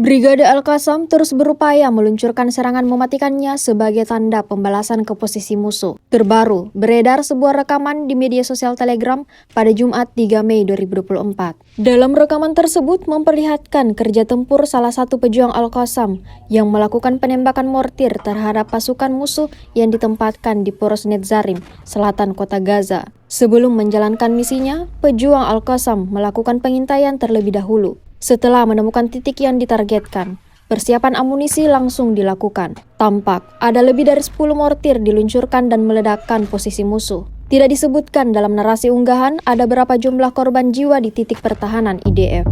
Brigade Al-Qassam terus berupaya meluncurkan serangan mematikannya sebagai tanda pembalasan ke posisi musuh. Terbaru, beredar sebuah rekaman di media sosial Telegram pada Jumat 3 Mei 2024. Dalam rekaman tersebut memperlihatkan kerja tempur salah satu pejuang Al-Qassam yang melakukan penembakan mortir terhadap pasukan musuh yang ditempatkan di Poros Netzarim, selatan kota Gaza. Sebelum menjalankan misinya, pejuang Al-Qassam melakukan pengintaian terlebih dahulu. Setelah menemukan titik yang ditargetkan, persiapan amunisi langsung dilakukan. Tampak ada lebih dari 10 mortir diluncurkan dan meledakkan posisi musuh. Tidak disebutkan dalam narasi unggahan ada berapa jumlah korban jiwa di titik pertahanan IDF.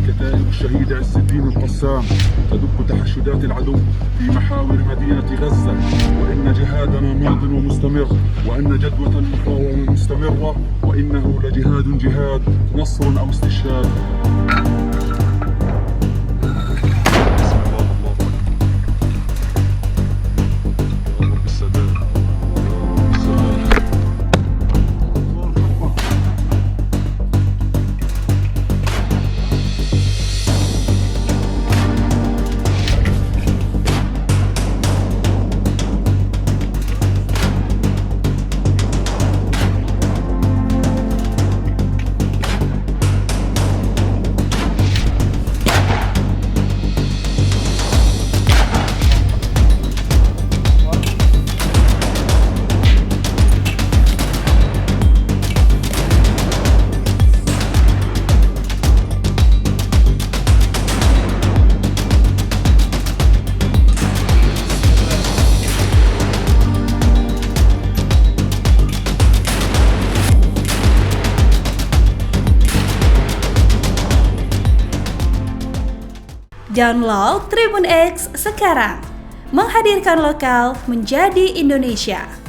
كتائب الشهيد عز الدين القسام تدب تحشدات العدو في محاور مدينة غزة وإن جهادنا ماض ومستمر وأن جدوى المقاومة مستمرة وإنه جهاد نصر أو استشهاد. Download Tribun X sekarang, menghadirkan lokal menjadi Indonesia.